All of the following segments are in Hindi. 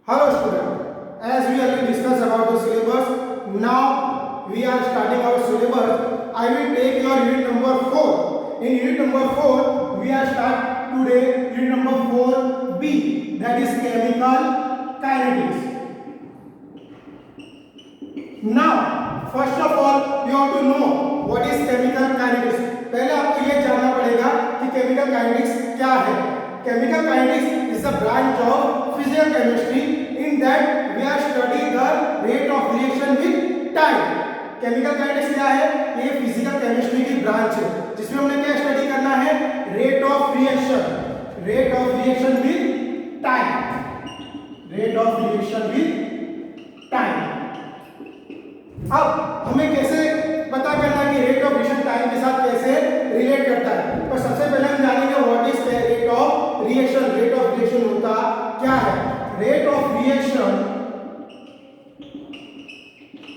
Hello student, as we already discussed about the syllabus, now we are starting our syllabus. I will take your unit number 4. In unit number 4, we are start today unit number 4B, that is chemical kinetics. Now, first of all, you have to know what is chemical kinetics. पहले आपको ये जानना पड़ेगा कि chemical kinetics क्या है. Chemical kinetics is a branch of physical chemistry in that we are studying the rate of reaction with time. Chemical kinetics क्या है? ये physical chemistry की branch है जिसमें हमने क्या स्टडी करना है? Rate of reaction with time. Rate of reaction with time. अब हमें कैसे पता करना है कि रेट ऑफ रिएक्शन टाइम के साथ कैसे रिलेट करता है? तो सबसे पहले हम जानेंगे what is rate of reaction. Rate of reaction होता क्या है? Rate of reaction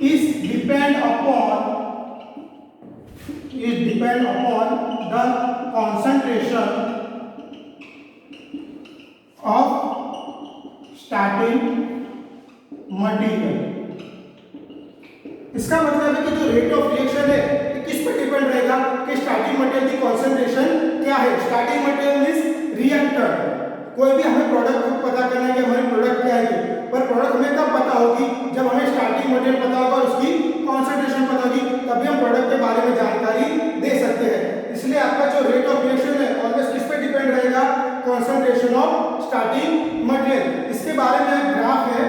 is depend upon the concentration of starting material. इसका मतलब है कि जो रेट ऑफ रिएक्शन है किस पर डिपेंड रहेगा कि स्टार्टिंग मटेरियल की कंसंट्रेशन क्या है. Starting material means reactor. कोई भी हमें प्रोडक्ट को पता करना है कि हमारी प्रोडक्ट क्या है, पर प्रोडक्ट हमें कब पता होगी? जब हमें स्टार्टिंग मटेरियल पता होगा और उसकी कंसंट्रेशन पता होगी, तभी हम प्रोडक्ट के बारे में जानकारी दे सकते हैं. इसलिए आपका जो रेट ऑफ रिएक्शन है ऑलवेज किस पे डिपेंड रहेगा? Concentration of starting material. इसके बारे में एक ग्राफ है.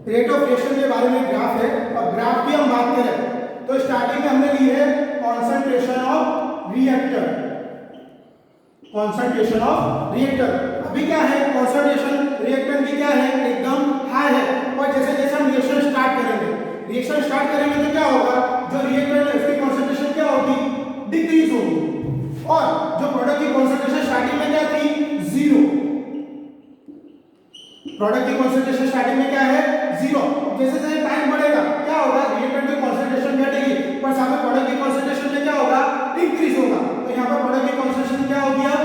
रेट ऑफ रिएक्शन के बारे में ग्राफ है और ग्राफ की हम बात करें तो स्टार्टिंग में हमने ली है concentration of reactor. Concentration of reactor अभी क्या है? कंसंट्रेशन रिएक्टर की क्या है? एकदम हाई है. और जैसे जैसे हम रिएक्शन स्टार्ट करेंगे तो क्या होगा? जो रिएक्टर है उसकी कंसंट्रेशन क्या होगी? डिक्रीज होगी. और जो प्रोडक्ट की कंसंट्रेशन स्टार्टिंग में क्या थी? 0. प्रोडक्ट की कंसंट्रेशन स्टार्टिंग में क्या है? 0. जैसे जैसे टाइम बढ़ेगा क्या होगा? रिएक्टेंट की कंसंट्रेशन घटेगी, पर साथ में प्रोडक्ट की कंसंट्रेशन में क्या होगा? इंक्रीज होगा. तो यहां पर प्रोडक्ट की कंसंट्रेशन क्या होगी? अब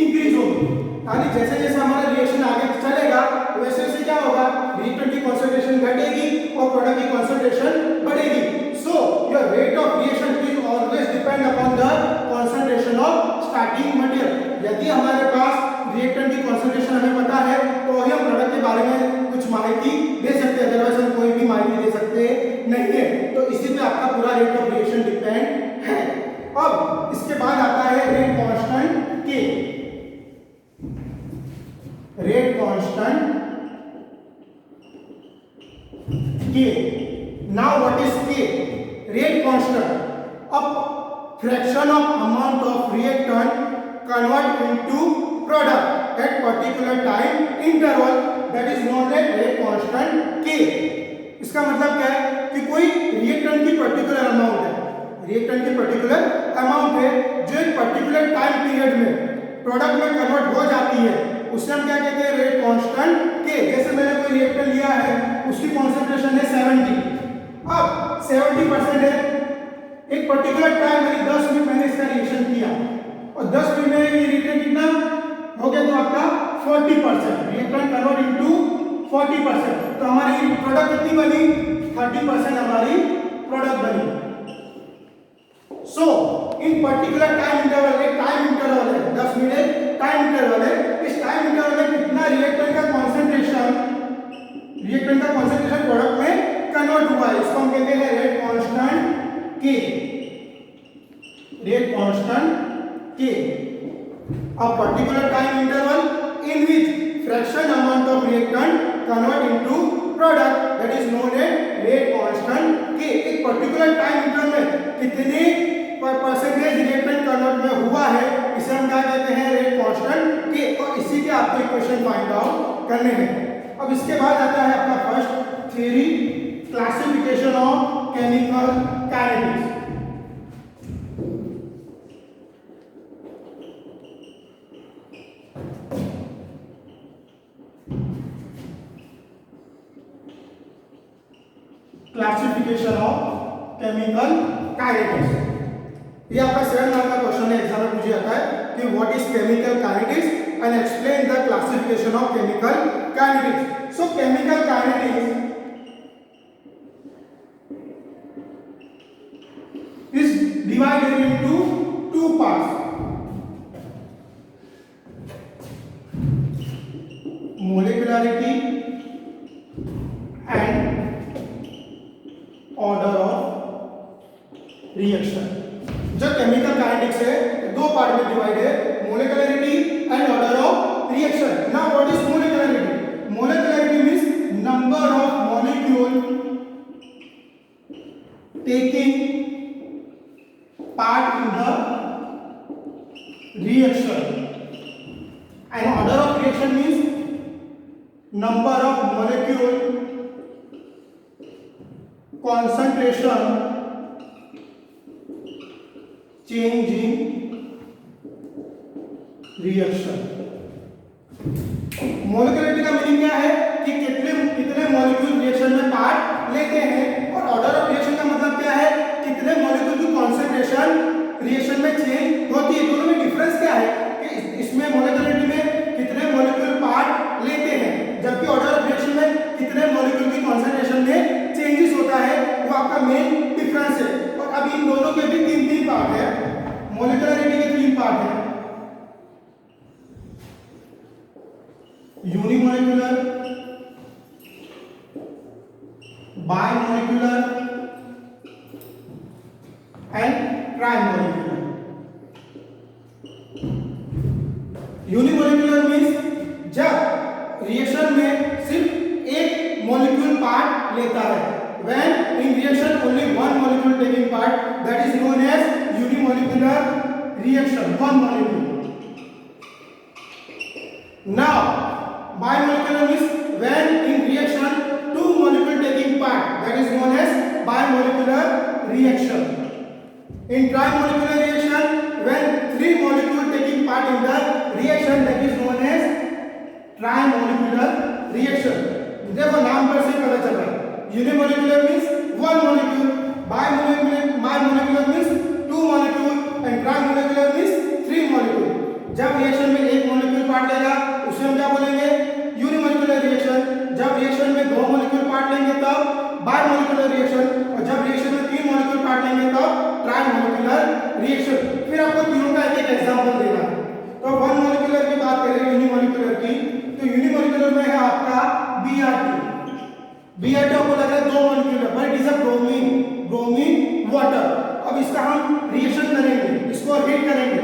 इंक्रीज होगी. यानी जैसे जैसे हमारा रिएक्शन आगे चलेगा वैसे वैसे क्या होगा? रिएक्टेंट की कंसंट्रेशन घटेगी और प्रोडक्ट की कंसंट्रेशन बढ़ेगी. So your rate of reaction is always depend upon the concentration of starting material. यदि हमारे पास रिएक्टेंट की कंसंट्रेशन हमें पता है तो ही हम प्रोडक्ट के बारे में कुछ माहिती दे सकते हैं, अदरवाइज हम कोई भी माहिती दे सकते नहीं है. तो इसी पे आपका पूरा रेट ऑफ रिएक्शन डिपेंड है. अब इसके बाद आता है रेट कांस्टेंट के. रेट कांस्टेंट के. नाउ व्हाट इज के? रेट कांस्टेंट अब fraction of amount of reactant convert into product at particular time interval, that is known as rate constant K. इसका मतलब क्या है कि कोई रिएक्टेंट की पर्टिकुलर अमाउंट है, रिएक्टेंट की पर्टिकुलर अमाउंट है जो एक पर्टिकुलर टाइम पीरियड में प्रोडक्ट में कन्वर्ट हो जाती है, उसे हम क्या कहते हैं? Rate constant K. जैसे मैंने कोई रिएक्टेंट लिया है, उसकी कंसंट्रेशन है 70. अब 70% है, एक पर्टिकुलर टाइम यानी 10 मिनट मैंने इसका रिएक्शन किया और 10 मिनट में ये रिएक्टेंट कितना हो गया? तो आपका 40%. Reactant convert into 40%. तो हमारी प्रोडक्ट कितनी बनी? 30% हमारी प्रोडक्ट बनी. सो इन पर्टिकुलर टाइम इंटरवल, एक टाइम इंटरवल है 10 मिनट टाइम इंटरवल है. इस टाइम इंटरवल में कितना रिएक्टेंट का कंसंट्रेशन प्रोडक्ट में कन्वर्ट हुआ है, इसको हम कहते हैं रेट कांस्टेंट के. Rate constant K. A particular time interval in which fraction amount of reactant convert into product, that is known as rate constant K. एक particular time interval में कितने परसेंटेज रिएक्टेंट कन्वर्ट में हुआ है, इसे हम क्या कहते हैं? Rate constant K. और इसी के आपको इक्वेशन फाइंड आउट करने हैं. अब इसके बाद आता है आपका first theory, classification of chemical kinetics. Classification of chemical kinetics. ये आपका 7 मार्क का क्वेश्चन है, एग्जाम में पूछा जाता है कि what is chemical kinetics and explain the classification of chemical kinetics. So chemical kinetics is divided into two parts, molecularity and order of reaction। जो केमिकल काइनेटिक्स है दो पार्ट में डिवाइड है, molecularity and order of reaction. Now what is molecularity? Molecularity means number of molecule taking part in the reaction, and order of reaction means number of molecule concentration change in reaction। Molecularity का मीनिंग क्या है कि कितने मॉलिक्यूल रिएक्शन में पार्ट लेते हैं, और ऑर्डर ऑफ रिएक्शन का मतलब क्या है कितने मॉलिक्यूल की कॉन्सेंट्रेशन रिएक्शन में चेंज होती है। दोनों में डिफरेंस क्या है कि इसमें मोलिकुलरिटी में कितने मॉलिक्यूल पार्ट लेते हैं, जबकि ऑर्डर ऑफ रिएक्शन में कितने मॉलिक्यूल की कॉन्सेंट्रेशन में चेंजेस होता है, वो आपका मेन डिफरेंस है। और अब इन दोनों के भी तीन पार्ट है, मोलिकुलरिटी के 3 पार्ट है, unimolecular, bimolecular and trimolecular. Unimolecular means जब रिएक्शन में सिर्फ एक मॉलिक्यूल पार्ट लेता है, when in reaction only one molecule taking part, that is known as unimolecular reaction, one molecule. Now bimolecular means when in reaction two molecule taking part, that is known as bimolecular reaction। In trimolecular reaction when 3 molecule taking part in the reaction, that is known as trimolecular reaction। देखो नाम पर से पता चल रहा है, unimolecular means one molecule, bimolecular means 2 molecule and trimolecular means 3 molecule। जब रिएक्शन में एक मॉलिक्यूल पार्ट लेगा उसे हम क्या बोलेंगे? Unimolecular reaction. जब रिएक्शन में 2 मॉलिक्यूल पार्ट लेंगे तब बाइमोलिकुलर रिएक्शन, और जब रिएक्शन में 3 मॉलिक्यूल पार्ट लेंगे तब ट्राइमोलिकुलर रिएक्शन। फिर आपको तीनों का एक एग्जांपल देना है। तो वन मॉलिक्यूलर की बात करें यूनिमोलिकुलर की, तो यूनिमोलिकुलर में है आपका Br2। Br2 आपको लग रहा है 2 मॉलिक्यूल है, but it is a bromine water. अब इसका हम रिएक्शन करेंगे, इसको हीट करेंगे,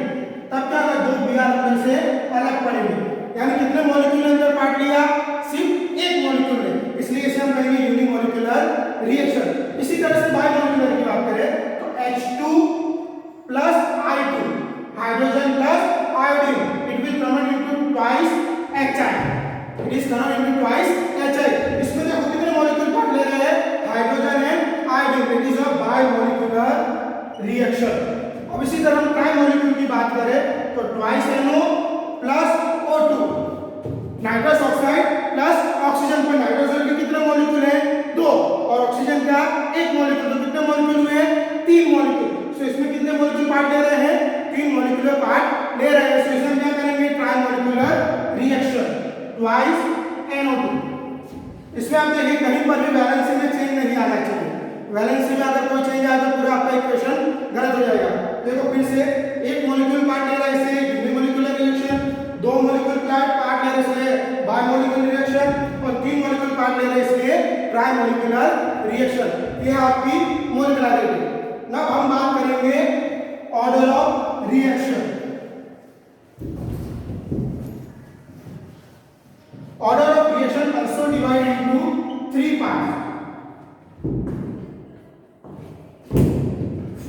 तब क्या होगा? 2 Br से अलग पड़ेंगे, यानी कितने मॉलिक्यूल ने अंदर पार्ट लिया? सिर्फ एक मॉलिक्यूल ने, इसलिए इसे हम कहेंगे यूनिमोलिकुलर रिएक्शन। इसी तरह से बाइमोलिकुलर की बात करें तो H2 plus I2, hydrogen plus iodine, it will convert into twice HI, it is convert into twice HI। इसमें देखो कितने मॉलिक्यूल पार्ट ले रहे हैं? Hydrogen and iodine, it is a bimolecular reaction. अब इसी तरह हम ट्राइमोलिक्यूल की बात करें तो twice NO plus O2, nitrous oxide plus oxygen. पर नाइट्रोजन के कितने मॉलिक्यूल हैं? 2, और ऑक्सीजन का एक मॉलिक्यूल, तो कितने मॉलिक्यूल हुए? 3 मॉलिक्यूल। सो इसमें कितने मॉलिक्यूल पार्ट ले रहे हैं? 3 मॉलिक्यूलर पार्ट ले रहे हैं। सो इसमें क्या करेंगे? ट्राइमोलिक्यूलर रिएक्शन, ट्वाइस NO2। इसमें आप देखिए कहीं पर भी वैलेंसी में चेंज नहीं आना चाहिए। वैलेंसी में अगर कोई चेंज आया तो पूरा आपका इक्वेशन गलत हो जाएगा। देखो फिर से एक मॉलिक्यूल पार्ट ले रहा है, इसे यूनिमोलिकुलर रिएक्शन, 2 मॉलिक्यूल पार्ट ले रहे हैं इसलिए बाइमोलिकुलर रिएक्शन, और 3 मॉलिक्यूल पार्ट ले रहे हैं इसलिए ट्राइमोलिकुलर रिएक्शन। ये आपकी मोलिकुलरिटी। नाउ हम बात करेंगे order of reaction. Order of reaction also divide into 3 parts.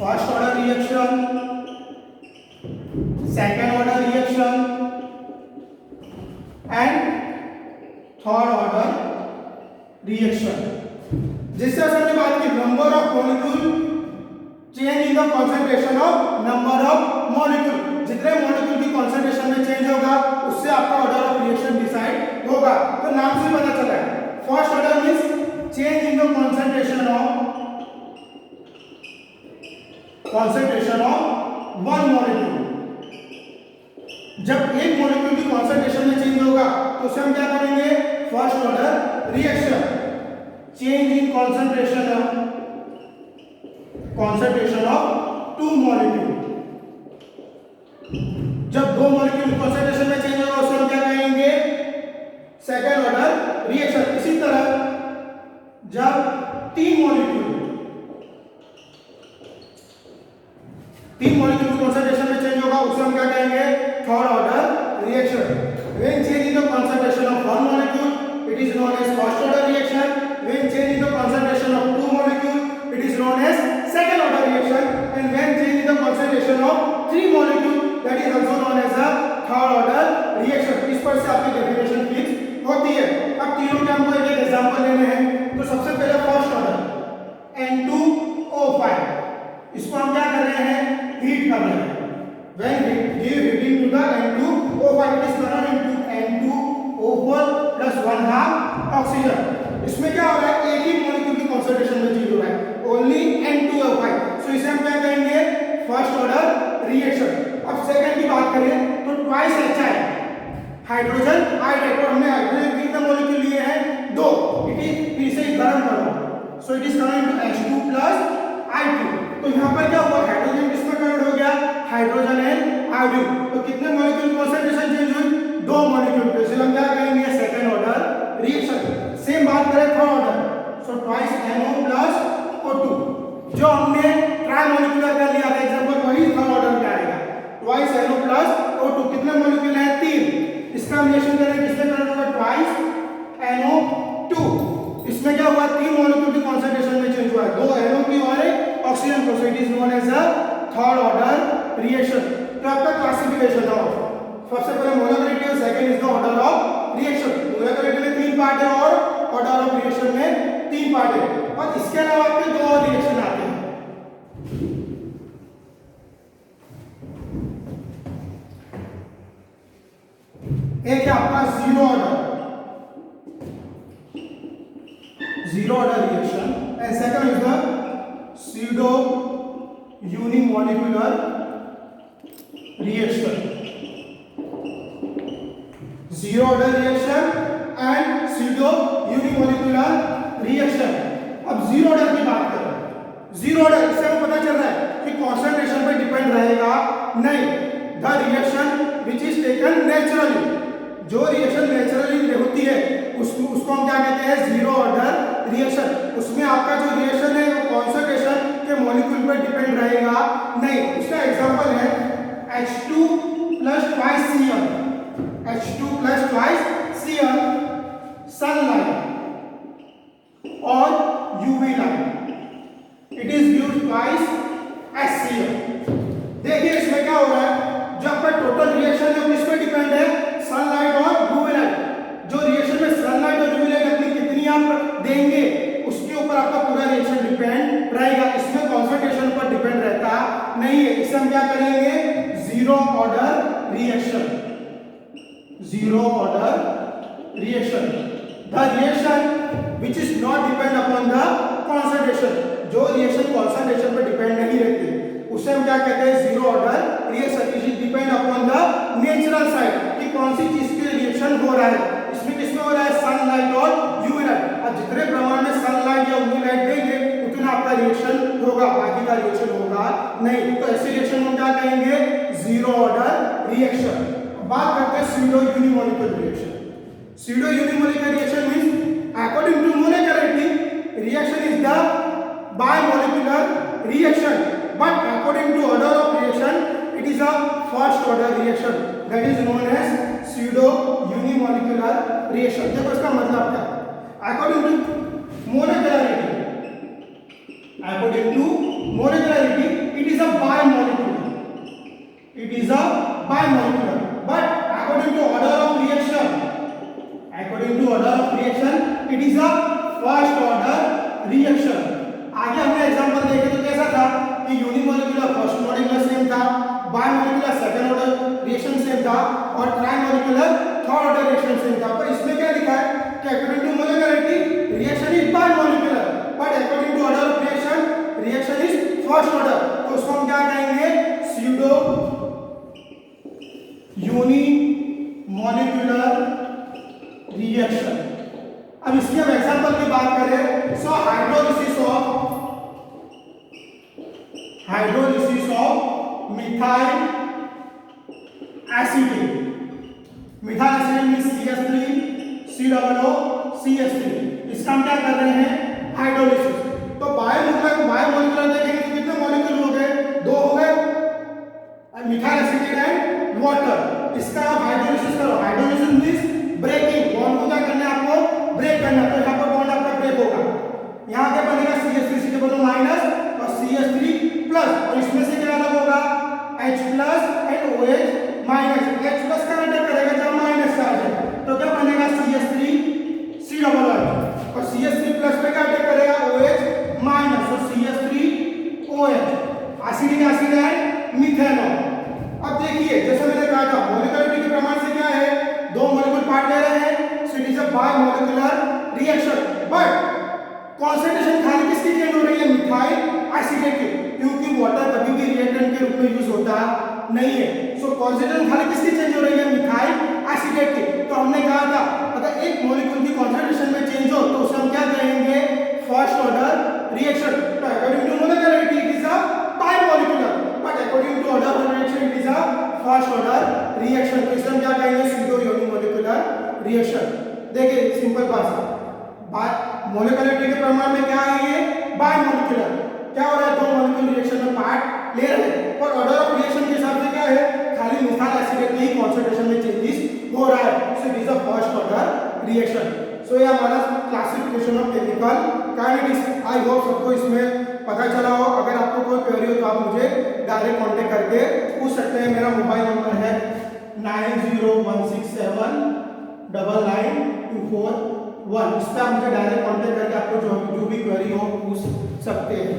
First order reaction, second order reaction and third order reaction. जिससे हमने बात की number of molecule change in the concentration of number of molecule. जितने मॉलिक्यूल की कंसंट्रेशन में चेंज होगा उससे आपका ऑर्डर ऑफ रिएक्शन डिसाइड होगा। तो नाम से पता चला है first order means change in the concentration of one molecule। जब एक मॉलिक्यूल की कॉन्सेंट्रेशन में चेंज होगा तो उसे हम क्या करेंगे, first order reaction. Change in concentration of two molecule. जब दो मॉलिक्यूल कॉन्सेंट्रेशन में चेंज होगा उसे हम क्या कहेंगे, सेकेंड ऑर्डर रिएक्शन। इसी तरह जब तीन मॉलिक्यूल कॉन्सेंट्रेशन में चेंज होगा उसे हम क्या कहेंगे, third order reaction. When change in the concentration of one molecule it is known as first order reaction. When change in the concentration of two molecule it is known as second order reaction. And when change in the concentration of three molecule that is also known as a third order reaction. इस पर से आपकी डेफिनेशन फिक्स होती है। अब तीनों के हमको एक एग्जांपल लेने हैं। तो सबसे पहले फर्स्ट ऑर्डर N2O5, इसको हम क्या कर रहे हैं, हीट कर रहे हैं। When give heating to the N2O5 it is converted into N2O4 plus 1/2 oxygen। इसमें क्या हो रहा है, एक ही मॉलिक्यूल की कॉन्सेंट्रेशन में चेंज हो रहा है, ओनली N2O5। सो इसे हम क्या कहेंगे, फर्स्ट ऑर्डर रिएक्शन। अब सेकंड की बात करें तो ट्वाइस HI हाइड्रोजन आइडाइड, और हमने हाइड्रोजन कितने मॉलिक्यूल लिए हैं, दो। इट इज फिर से गर्म करो, so it is converted to H2 plus I2। तो यहाँ पर क्या हुआ, हाइड्रोजन किसमें कन्वर्ट हो गया, हाइड्रोजन एंड आयोडीन। तो कितने मॉलिक्यूल कॉन्सेंट्रेशन चेंज हुई, दो मॉलिक्यूल। तो इसे हम क्या कहेंगे, सेकंड ऑर्डर रिएक्शन। सेम बात करें third order, so twice NO plus O2। जो हमने ट्राई मॉलिक्यूलर का लिया था एग्जांपल, वही थर्ड ऑर्डर में आएगा। ट्वाइस NO plus O2 कितने मॉलिक्यूल हैं, तीन। इसका रिएक्शन करें किसमें कन्वर्ट होगा, ट्वाइस NO2। इसमें क्या हुआ, तीन मॉलिक्यूल की कॉन्सेंट्रेशन में चेंज हुआ है, दो NO की और एक ऑक्सीजन को। So it is known as a third order reaction. तो आपका क्लासिफिकेशन है, सबसे पहले मोलैक्युलरिटी और second is the order of reaction. Molecularity में तीन पार्ट है और ऑर्डर ऑफ रिएक्शन में तीन पार्ट है। और इसके अलावा आपके दो और रिएक्शन आते हैं। एक है आपका zero order reaction and second is the pseudo unimolecular reaction। Zero order reaction and pseudo unimolecular reaction। अब जीरो ऑर्डर की बात करें, जीरो ऑर्डर इससे हमें पता चल रहा है कि कॉन्सेंट्रेशन पे डिपेंड रहेगा नहीं। The reaction which is taken naturally, जो रिएक्शन नेचुरली होती है उसको हम क्या कहते हैं, जीरो ऑर्डर रिएक्शन। उसमें आपका जो रिएक्शन है वो कॉन्सेंट्रेशन के मॉलिक्यूल पर डिपेंड रहेगा नहीं। उसका एग्जांपल है H2 plus twice Cl, H2 plus twice Cl, sunlight और UV light, it is used twice HCl। देखिए इसमें क्या हो रहा है, जो आपका टोटल रिएक्शन है किस पे डिपेंड है, सनलाइट और यूवी लाइट। जो रिएक्शन में सनलाइट और यूवी लाइट अपनी कितनी आप देंगे उसके ऊपर आपका पूरा रिएक्शन डिपेंड रहेगा। इसमें कॉन्सेंट्रेशन पर डिपेंड रहता नहीं है। इसे हम क्या करेंगे, zero order reaction. Zero order reaction, the reaction which is not depend upon the concentration. जो रिएक्शन कॉन्सेंट्रेशन पर डिपेंड नहीं रहती उसे हम क्या कहते हैं, zero order reaction. It is depend upon the natural side कि कौन सी चीज के रिएक्शन हो रहा है। इसमें किसमें हो रहा है, सनलाइट और यूवी लाइट। अब जितने प्रमाण में सनलाइट या यूवी लाइट देंगे उतना आपका रिएक्शन होगा, बाकी का रिएक्शन होगा नहीं। तो ऐसे रिएक्शन हम क्या कहेंगे, जीरो ऑर्डर रिएक्शन। बात करते हैं pseudo unimolecular reaction। pseudo unimolecular reaction means according to molecularity reaction is the bimolecular reaction, but according to order of reaction it is a first order reaction, that is known as pseudo unimolecular reaction। देखो इसका मतलब क्या है, according to molecularity it is a bimolecular, but according to order of reaction it is a first order reaction। आगे हमने एग्जांपल देखे तो कैसा था कि यूनिमोलिकुलर फर्स्ट मॉलिक्यूलर सेम था, bimolecular second order reaction same था और trimolecular third order reaction same था। पर इसमें क्या लिखा है कि according to molecularity reaction is bimolecular. Reaction. अब इसकी हम एग्जांपल की बात करें, so hydrolysis of methyl acetate. Methyl acetate means CH3 COO इसका हम क्या कर रहे हैं, हाइड्रोलिसिस। तो बायोमोलिकुलर देखेंगे तो कितने मॉलिक्यूल हो गए, 2 हो गए, मिथाइल एसिटेट एंड वाटर। इसका आप हाइड्रोलिसिस करो, हाइड्रोलिसिस मींस ब्रेकिंग, बॉन्ड को क्या करना है, आपको ब्रेक करना है। तो यहाँ पर बॉन्ड आपका ब्रेक होगा, यहाँ क्या बनेगा CH3 के बदले माइनस और CH3 प्लस, और इसमें से क्या अलग होगा, H plus and OH minus. H plus का अटैक करेगा जब माइनस चार्ज है, तो क्या बनेगा CH3 COOH, और CH3 प्लस पे क्या अटैक करेगा, OH माइनस, और CH3 OH। एसिडिक एसिड है मिथेनॉल। अब देखिए जैसे मैंने कहा था, मॉलिक्यूलरिटी के प्रमाण से क्या है, 2 मॉलिक्यूल पार्ट ले रहे हैं, so it is a bimolecular reaction. But concentration खाली किसकी चेंज हो रही है, मिथाइल एसिटेट की, क्योंकि वाटर कभी भी रिएक्टेंट के रूप में यूज होता नहीं है। सो कॉन्सेंट्रेशन खाली किसकी चेंज हो रही है, मिथाइल एसिटेट की। तो हमने कहा था अगर एक मॉलिक्यूल की कॉन्सेंट्रेशन में चेंज हो तो उसे हम क्या कहेंगे, फर्स्ट ऑर्डर रिएक्शन। तो according to molecularity it is a bimolecular, but according to order of reaction it is a first order reaction. तो इसे हम क्या कहेंगे, सूडो यूनिमोलिकुलर रिएक्शन। देखिए सिंपल बात, मोलिकुलरिटी के प्रमाण में क्या है, ये बायमोलिकुलर। क्या हो रहा है, 2 मॉलिक्यूल रिएक्शन में पार्ट ले रहे हैं, और ऑर्डर ऑफ रिएक्शन के हिसाब से क्या है, खाली मिथाइल एसिटेट की कॉन्सेंट्रेशन में चेंजेस हो रहा है, so it is a first order reaction. So ये हमारा classification of chemical kinetics. I hope सबको इसमें पता चला हो। अगर आपको कोई क्वेरी हो तो आप मुझे डायरेक्ट कांटेक्ट करके पूछ सकते हैं। मेरा मोबाइल नंबर है 9016799241। इस पर आप मुझे डायरेक्ट कांटेक्ट करके आपको जो भी क्वेरी हो पूछ सकते हैं।